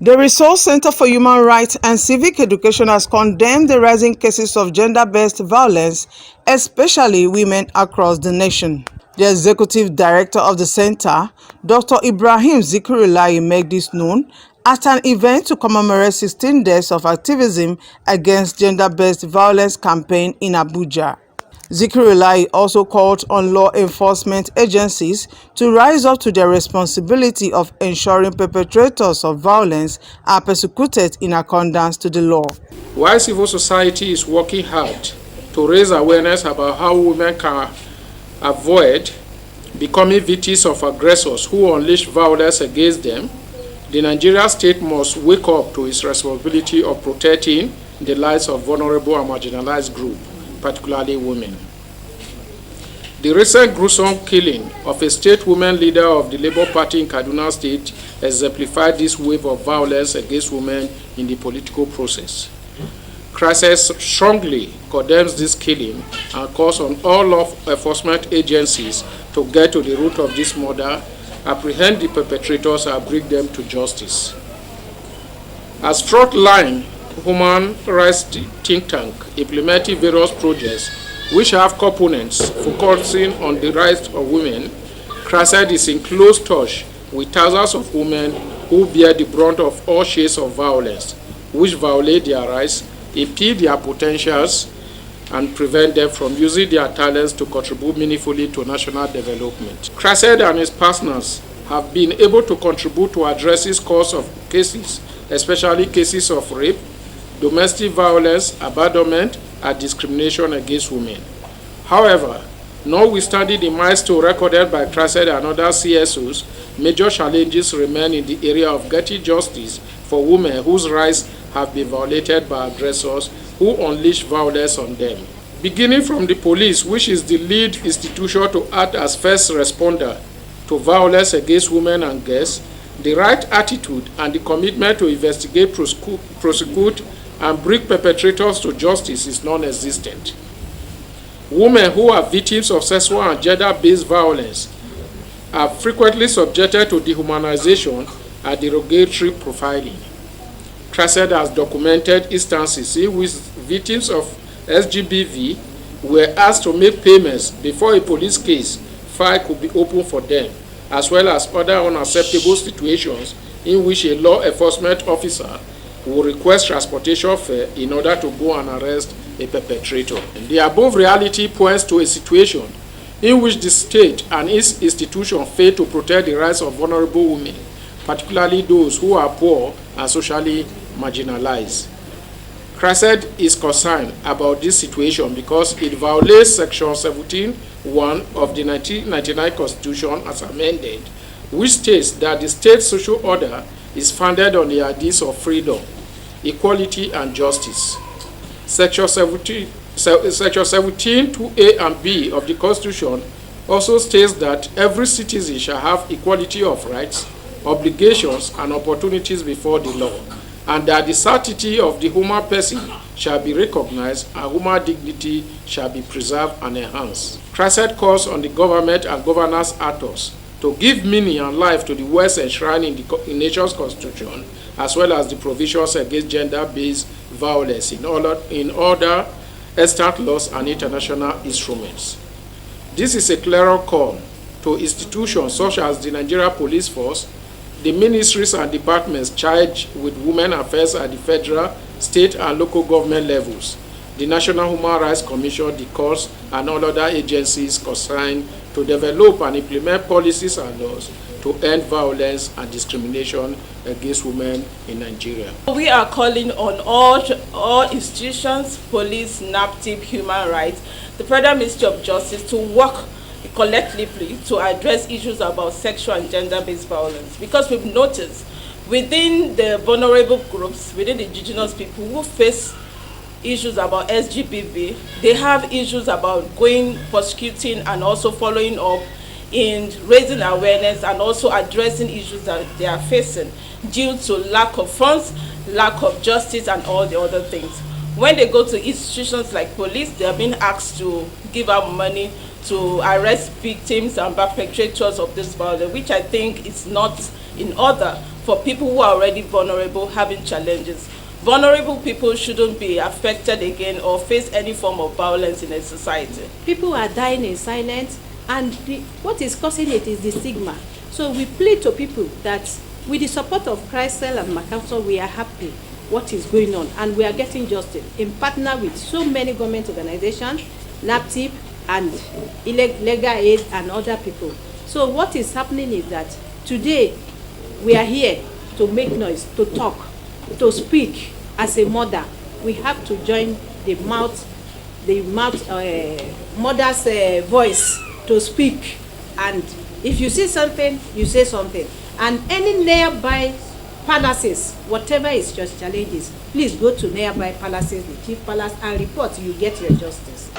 The Resource Center for Human Rights and Civic Education has condemned the rising cases of gender-based violence, especially women across the nation. The executive director of the center, Dr. Ibrahim Zikirullahi, made this known at an event to commemorate 16 days of activism against gender-based violence campaign in Abuja. Zikirullahi also called on law enforcement agencies to rise up to their responsibility of ensuring perpetrators of violence are persecuted in accordance to the law. While civil society is working hard to raise awareness about how women can avoid becoming victims of aggressors who unleash violence against them, the Nigerian state must wake up to its responsibility of protecting the lives of vulnerable and marginalized groups, particularly women. The recent gruesome killing of a state woman leader of the Labour Party in Kaduna State exemplified this wave of violence against women in the political process. CSO strongly condemns this killing and calls on all law enforcement agencies to get to the root of this murder, apprehend the perpetrators, and bring them to justice. As frontline human rights think tank implementing various projects which have components focusing on the rights of women, CSO is in close touch with thousands of women who bear the brunt of all shades of violence, which violate their rights, impede their potentials, and prevent them from using their talents to contribute meaningfully to national development. CSO and its partners have been able to contribute to addressing scores of cases, especially cases of rape, domestic violence, abandonment, and discrimination against women. However, notwithstanding the milestone recorded by CSO and other CSOs, major challenges remain in the area of getting justice for women whose rights have been violated by aggressors who unleash violence on them. Beginning from the police, which is the lead institution to act as first responder to violence against women and girls, the right attitude and the commitment to investigate, prosecute, and bring perpetrators to justice is non-existent. Women who are victims of sexual and gender-based violence are frequently subjected to dehumanization and derogatory profiling. CSO has documented instances in which victims of SGBV were asked to make payments before a police case file could be opened for them, as well as other unacceptable situations in which a law enforcement officer will request transportation fare in order to go and arrest a perpetrator. The above reality points to a situation in which the state and its institutions fail to protect the rights of vulnerable women, particularly those who are poor and socially marginalized. CSO is concerned about this situation because it violates Section 17(1) of the 1999 Constitution as amended, which states that the state social order is founded on the ideas of freedom, equality, and justice. Section 17(2)(a) and (b) of the Constitution also states that every citizen shall have equality of rights, obligations, and opportunities before the law, and that the sanctity of the human person shall be recognized and human dignity shall be preserved and enhanced. CSO calls on the government and governance actors to give meaning and life to the words enshrined in the nation's constitution, as well as the provisions against gender-based violence in other extant laws and international instruments. This is a clear call to institutions such as the Nigeria Police Force, the ministries and departments charged with women affairs at the federal, state, and local government levels, the National Human Rights Commission, the courts, and all other agencies concerned to develop and implement policies and laws to end violence and discrimination against women in Nigeria. We are calling on all institutions, police, NAPTIP, human rights, the Federal Ministry of Justice to work collectively to address issues about sexual and gender-based violence, because we've noticed within the vulnerable groups, within the indigenous people who face issues about SGBV, they have issues about prosecuting and also following up in raising awareness and also addressing issues that they are facing due to lack of funds, lack of justice, and all the other things. When they go to institutions like police, they are being asked to give out money to arrest victims and perpetrators of this violence, which I think is not in order for people who are already vulnerable having challenges. Vulnerable people shouldn't be affected again or face any form of violence in a society. People are dying in silence, and what is causing it is the stigma. So we plead to people that with the support of Chrysler and MacArthur, we are happy what is going on, and we are getting justice in partner with so many government organizations, NAPTIP, and Legal Aid and other people. So what is happening is that today we are here to make noise, to talk, to speak. As a mother, we have to join the mother's voice to speak. And if you see something, you say something. And any nearby palaces, whatever is your challenges, please go to nearby palaces, the chief palace, and report. You get your justice.